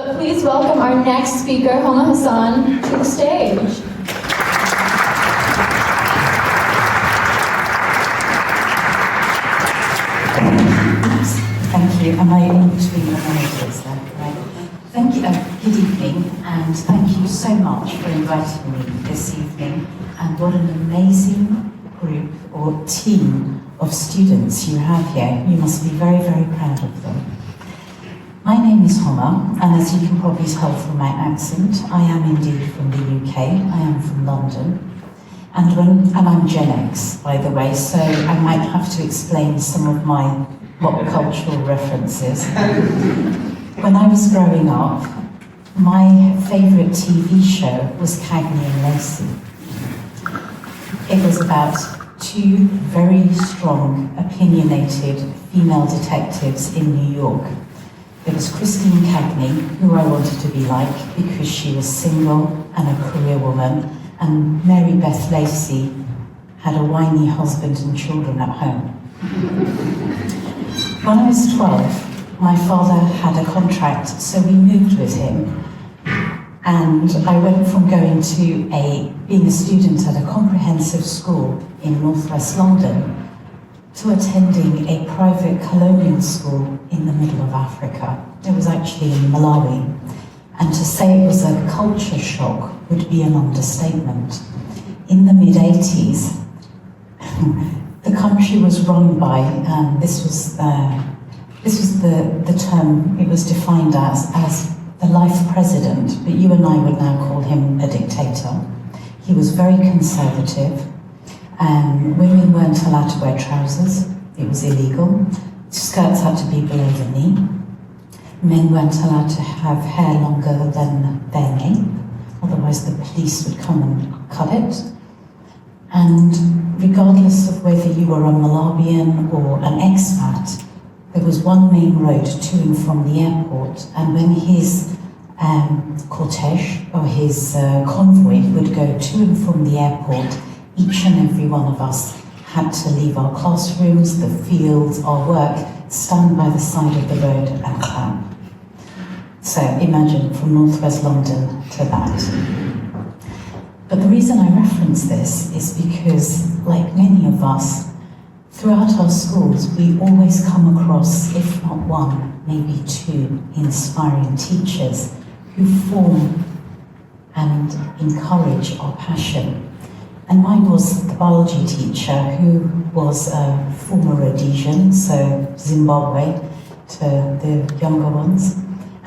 So please welcome our next speaker, Homa Hasan, to the stage. Thank you. Am I in between the monitors then? Right. Thank you. Good evening, and thank you so much for inviting me this evening. And what an amazing group or team of students you have here. You must be very, very proud of them. My name is Homa, and as you can probably tell from my accent, I am indeed from the UK. I am from London. And I'm Gen X, by the way, so I might have to explain some of my pop cultural references. When I was growing up, my favourite TV show was Cagney and Lacey. It was about two very strong, opinionated female detectives in New York. There was Christine Cagney, who I wanted to be like because she was single and a career woman, and Mary Beth Lacey had a whiny husband and children at home. When I was 12, my father had a contract, so we moved with him. And I went from being a student at a comprehensive school in northwest London to attending a private colonial school in the middle of Africa. It was actually in Malawi. And to say it was a culture shock would be an understatement. In the mid-80s, the country was run by, this was the term it was defined as the life president, but you and I would now call him a dictator. He was very conservative. Women weren't allowed to wear trousers, it was illegal. Skirts had to be below the knee. Men weren't allowed to have hair longer than their nape, otherwise the police would come and cut it. And regardless of whether you were a Malawian or an expat, there was one main road to and from the airport, and when his cortege or his convoy would go to and from the airport, each and every one of us had to leave our classrooms, the fields, our work, stand by the side of the road and clap. So imagine from northwest London to that. But the reason I reference this is because, like many of us, throughout our schools, we always come across, if not one, maybe two, inspiring teachers who form and encourage our passion. And mine was the biology teacher, who was a former Rhodesian, so Zimbabwe to the younger ones.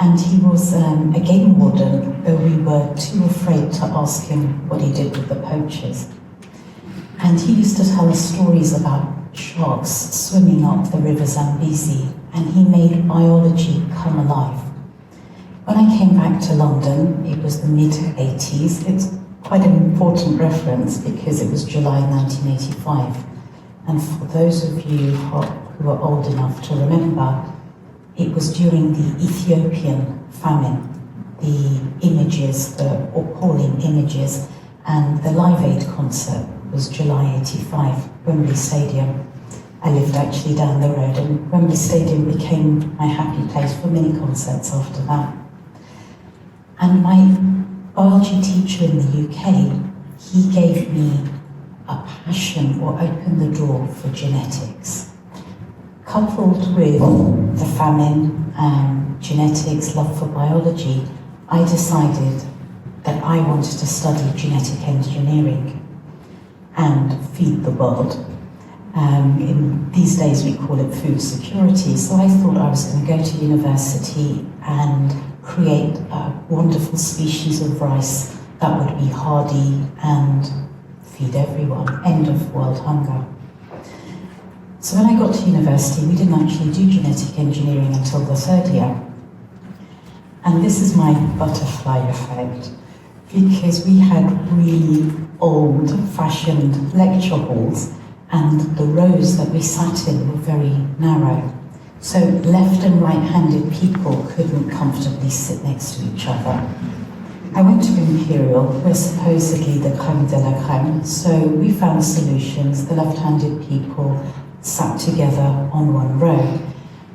And he was a game warden, though we were too afraid to ask him what he did with the poachers. And he used to tell us stories about sharks swimming up the river Zambezi, and he made biology come alive. When I came back to London, it was the mid-80s. It's quite an important reference because it was July 1985. And for those of you who are old enough to remember, it was during the Ethiopian famine. The images, the appalling images, and the Live Aid concert was July 85, Wembley Stadium. I lived actually down the road, and Wembley Stadium became my happy place for many concerts after that. And my biology teacher in the UK, he gave me a passion or opened the door for genetics. Coupled with the famine, genetics, love for biology, I decided that I wanted to study genetic engineering and feed the world. In these days we call it food security, so I thought I was going to go to university and create a wonderful species of rice that would be hardy and feed everyone, end of world hunger. So when I got to university, we didn't actually do genetic engineering until the third year. And this is my butterfly effect, because we had really old-fashioned lecture halls, and the rows that we sat in were very narrow. So left and right-handed people couldn't comfortably sit next to each other. I went to Imperial, where supposedly the crème de la crème, so we found solutions. The left-handed people sat together on one row.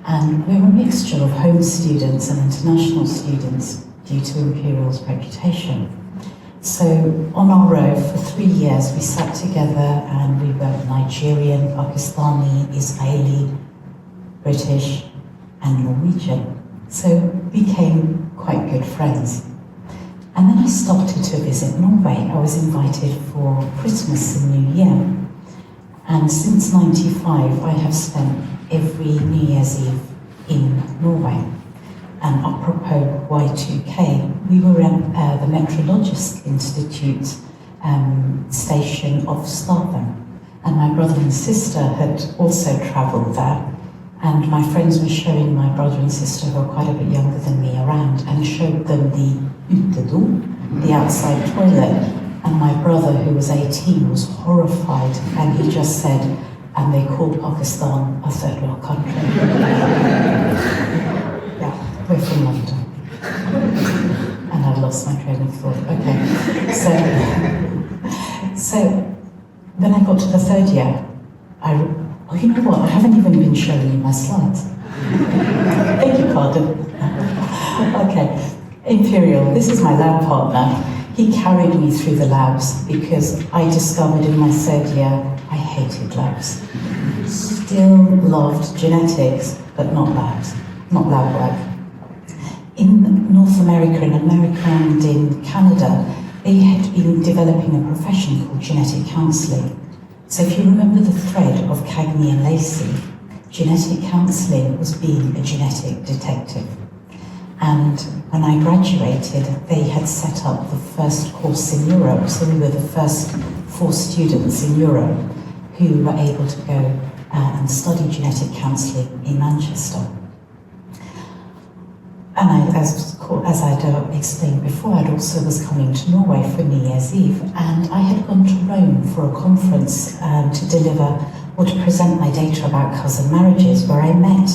And we were a mixture of home students and international students due to Imperial's reputation. So on our row for 3 years we sat together and we were Nigerian, Pakistani, Israeli, British and Norwegian. So we became quite good friends. And then I started to visit Norway. I was invited for Christmas and New Year. And since '95 I have spent every New Year's Eve in Norway. And apropos Y2K, we were at the Meteorological Institute station of Stavern. And my brother and sister had also travelled there. And my friends were showing my brother and sister, who are quite a bit younger than me, around and showed them the utedo, the outside toilet. And my brother, who was 18, was horrified, and he just said, and they called Pakistan a third world country. Yeah, we're from London. And I lost my train of thought. Okay, so when I got to the third year, oh, you know what? I haven't even been showing you my slides. Beg your pardon. Okay, Imperial. This is my lab partner. He carried me through the labs because I discovered in my third year I hated labs. Still loved genetics, but not labs, not lab work. In North America, and in Canada, they had been developing a profession called genetic counselling. So if you remember the thread of Cagney and Lacey, genetic counselling was being a genetic detective. And when I graduated, they had set up the first course in Europe, so we were the first 4 students in Europe who were able to go and study genetic counselling in Manchester. And as I'd explained before, I'd also was coming to Norway for New Year's Eve, and I had gone to Rome for a conference to deliver or to present my data about cousin marriages, where I met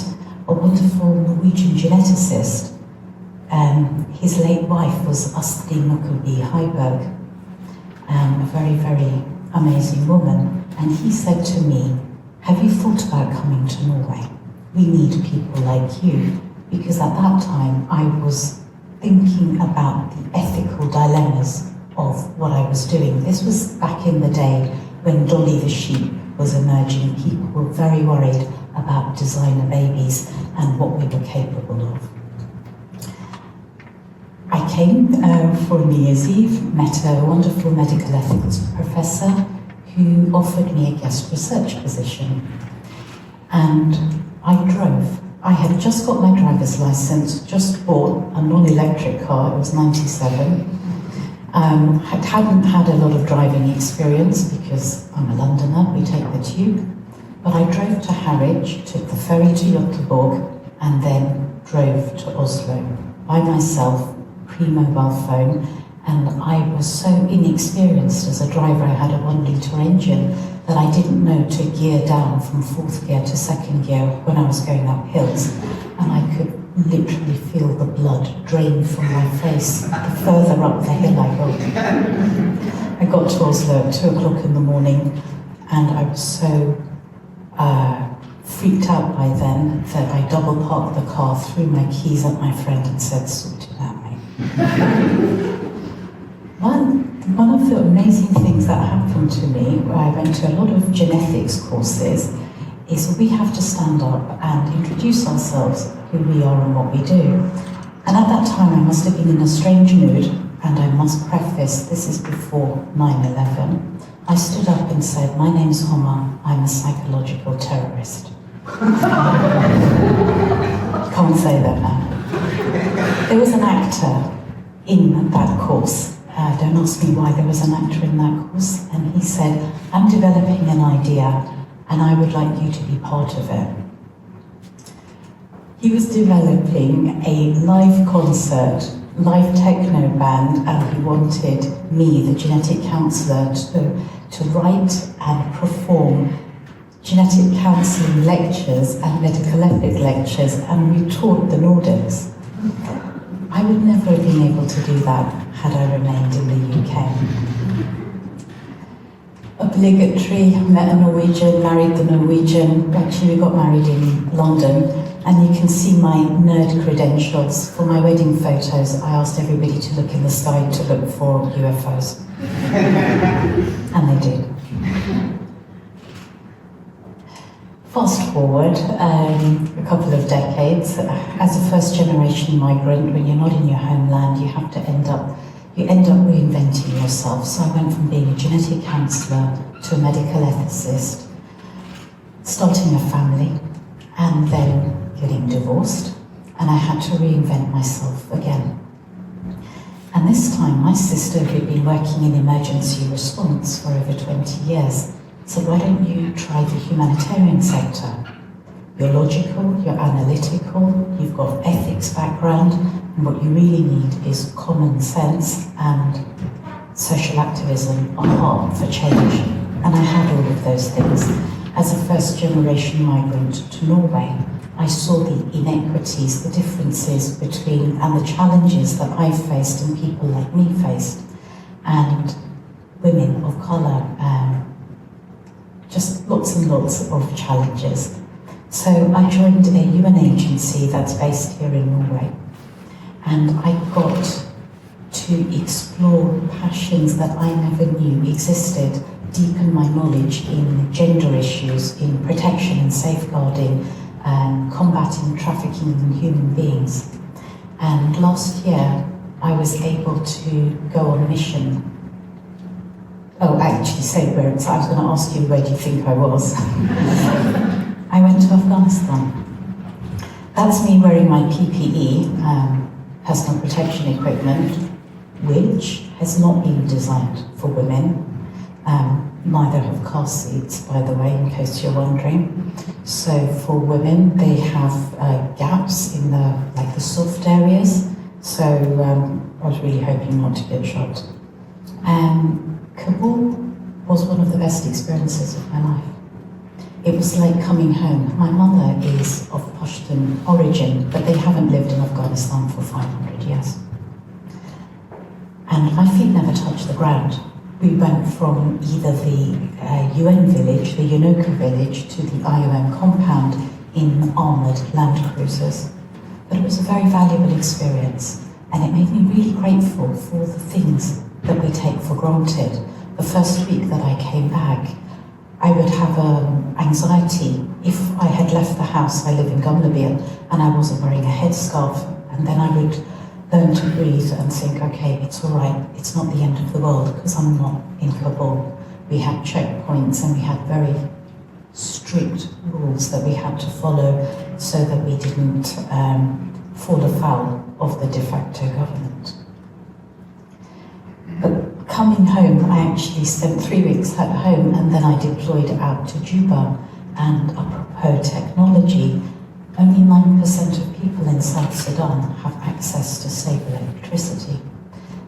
a wonderful Norwegian geneticist. His late wife was Astrid Muckelby Heiberg, a very, very amazing woman, and he said to me, "Have you thought about coming to Norway? We need people like you." Because at that time I was thinking about the ethical dilemmas of what I was doing. This was back in the day when Dolly the sheep was emerging. People were very worried about designer babies and what we were capable of. I came for New Year's Eve, met a wonderful medical ethics professor who offered me a guest research position. And I drove. I had just got my driver's license, just bought a non-electric car, it was '97. Hadn't had a lot of driving experience because I'm a Londoner, we take the tube. But I drove to Harwich, took the ferry to Göteborg, and then drove to Oslo by myself, pre-mobile phone, and I was so inexperienced as a driver. I had a 1-litre engine that I didn't know to gear down from 4th gear to 2nd gear when I was going up hills, and I could literally feel the blood drain from my face the further up the hill I got. I got to Oslo at 2 o'clock in the morning, and I was so freaked out by then that I double parked the car, threw my keys at my friend and said, "Sort it out, mate." One of the amazing things that happened to me, where I went to a lot of genetics courses, is we have to stand up and introduce ourselves, who we are and what we do. And at that time I must have been in a strange mood, and I must preface, this is before 9/11. I stood up and said, "My name's Homa, I'm a psychological terrorist." Can't say that now. There was an actor in that course. Don't ask me why there was an actor in that course. And he said, "I'm developing an idea and I would like you to be part of it." He was developing a live concert, live techno band, and he wanted me, the genetic counsellor, to write and perform genetic counselling lectures and medical ethic lectures, and we toured the Nordics. I would never have been able to do that had I remained in the UK. Obligatory, met a Norwegian, married the Norwegian. Actually, we got married in London, And you can see my nerd credentials. For my wedding photos, I asked everybody to look in the sky to look for UFOs. And they did. Fast forward a couple of decades, as a first-generation migrant, when you're not in your homeland, you end up reinventing yourself. So I went from being a genetic counsellor to a medical ethicist, starting a family, and then getting divorced, and I had to reinvent myself again. And this time, my sister, who'd been working in emergency response for over 20 years, said, why don't you try the humanitarian sector? You're logical, you're analytical, you've got ethics background, and what you really need is common sense and social activism, a heart for change. And I had all of those things. As a first-generation migrant to Norway, I saw the inequities, the differences between, and the challenges that I faced and people like me faced, and women of colour, just lots and lots of challenges. So I joined a UN agency that's based here in Norway, and I got to explore passions that I never knew existed, deepen my knowledge in gender issues, in protection and safeguarding, combating trafficking in human beings. And last year, I was able to go on a mission. Oh, actually, say where it's. I was going to ask you, where do you think I was? I went to Afghanistan. That's me wearing my PPE, personal protection equipment, which has not been designed for women. Neither have car seats, by the way, in case you're wondering. So for women, they have gaps in the soft areas. So I was really hoping not to get shot. Kabul was one of the best experiences of my life. It was like coming home. My mother is of Pashtun origin, but they haven't lived in Afghanistan for 500 years. And my feet never touched the ground. We went from either the UN village, the Yunoka village, to the IOM compound in armoured land cruisers. But it was a very valuable experience, and it made me really grateful for the things that we take for granted. The first week that I came back, I would have anxiety if I had left the house. I live in Gamlebyen, and I wasn't wearing a headscarf, and then I would learn to breathe and think, okay, it's all right, it's not the end of the world, because I'm not in Kabul. We had checkpoints and we had very strict rules that we had to follow so that we didn't fall afoul of the de facto government. But coming home, I actually spent 3 weeks at home, and then I deployed out to Juba, and apropos technology, only 9% of people in South Sudan have access to stable electricity.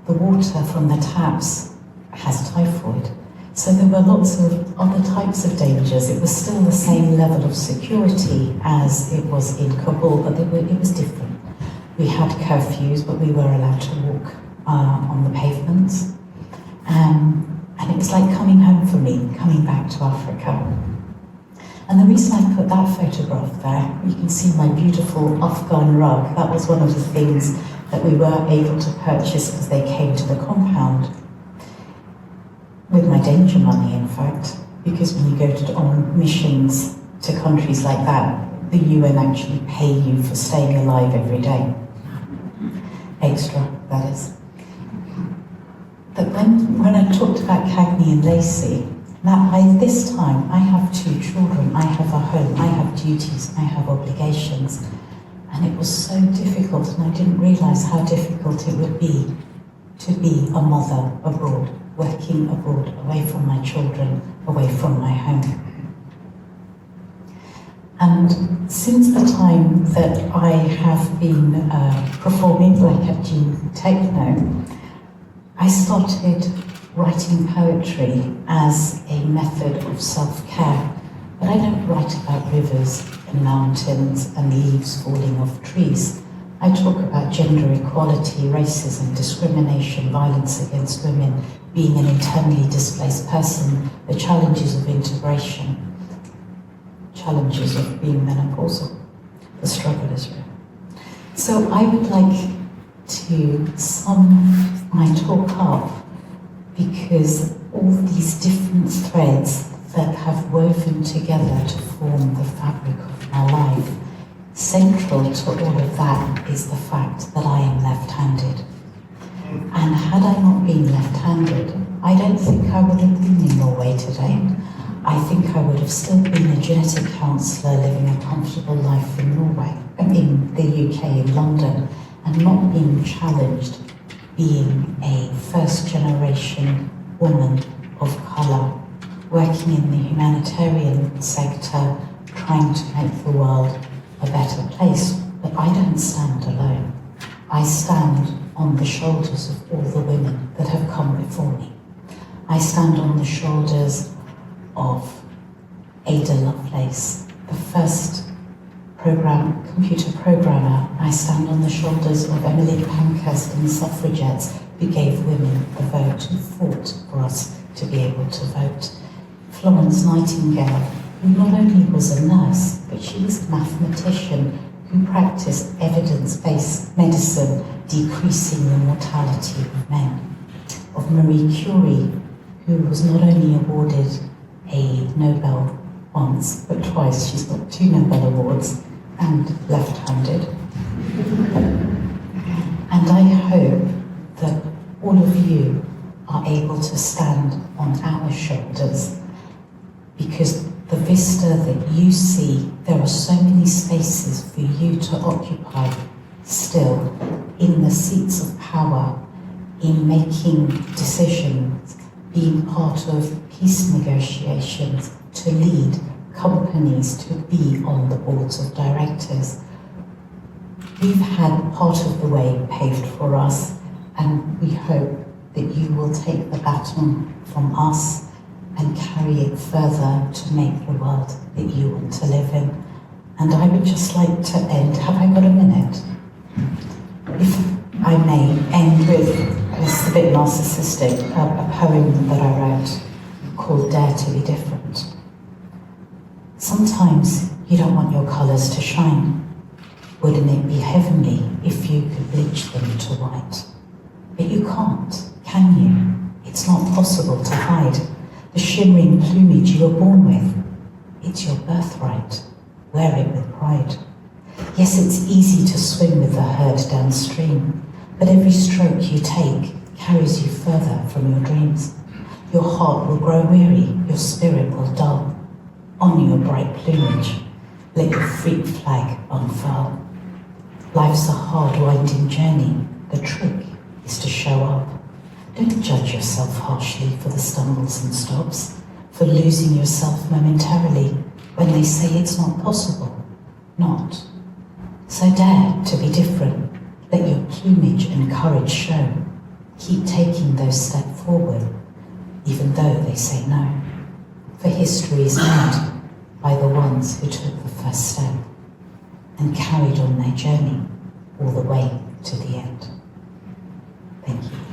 The water from the taps has typhoid. So there were lots of other types of dangers. It was still the same level of security as it was in Kabul, but it was different. We had curfews, but we were allowed to walk on the pavements. And it was like coming home for me, coming back to Africa. And the reason I put that photograph there, you can see my beautiful Afghan rug. That was one of the things that we were able to purchase because they came to the compound. With my danger money, in fact, because when you go on missions to countries like that, the UN actually pay you for staying alive every day. Extra, that is. But when I talked about Cagney and Lacey, now, by this time, I have 2 children, I have a home, I have duties, I have obligations. And it was so difficult, and I didn't realise how difficult it would be to be a mother abroad, working abroad, away from my children, away from my home. And since the time that I have been performing, like at Gene Techno, I started writing poetry as a method of self-care. But I don't write about rivers and mountains and leaves falling off trees. I talk about gender equality, racism, discrimination, violence against women, being an internally displaced person, the challenges of integration, challenges of being menopausal. the struggle is real. So I would like to sum my talk up because all these different threads that have woven together to form the fabric of my life, central to all of that is the fact that I am left-handed. And had I not been left-handed, I don't think I would have been in Norway today. I think I would have still been a genetic counsellor living a comfortable life in Norway, in the UK, in London, and not being challenged being a first-generation woman of colour, working in the humanitarian sector, trying to make the world a better place. But I don't stand alone. I stand on the shoulders of all the women that have come before me. I stand on the shoulders of Ada Lovelace, the first computer programmer. I stand on the shoulders of Emily Pankhurst and the suffragettes who gave women the vote, who fought for us to be able to vote. Florence Nightingale, who not only was a nurse, but she was a mathematician who practiced evidence-based medicine, decreasing the mortality of men. Of Marie Curie, who was not only awarded a Nobel once, but twice. She's got 2 Nobel Awards, and left-handed. And I hope that all of you are able to stand on our shoulders, because the vista that you see, there are so many spaces for you to occupy still in the seats of power, in making decisions, being part of peace negotiations, to lead companies, to be on the boards of directors. We've had part of the way paved for us, and we hope that you will take the baton from us and carry it further to make the world that you want to live in. And I would just like to end, have I got a minute? If I may end with, it's a bit narcissistic, a poem that I wrote called Dare to be Different. Sometimes you don't want your colours to shine. Wouldn't it be heavenly if you could bleach them to white? But you can't, can you? It's not possible to hide the shimmering plumage you were born with. It's your birthright. Wear it with pride. Yes, it's easy to swim with the herd downstream, but every stroke you take carries you further from your dreams. Your heart will grow weary, your spirit will dull. On your bright plumage, let your freak flag unfurl. Life's a hard, winding journey. The trick is to show up. Don't judge yourself harshly for the stumbles and stops, for losing yourself momentarily when they say it's not possible. Not. So dare to be different. Let your plumage and courage show. Keep taking those steps forward, even though they say no. For history is made by the ones who took the first step and carried on their journey all the way to the end. Thank you.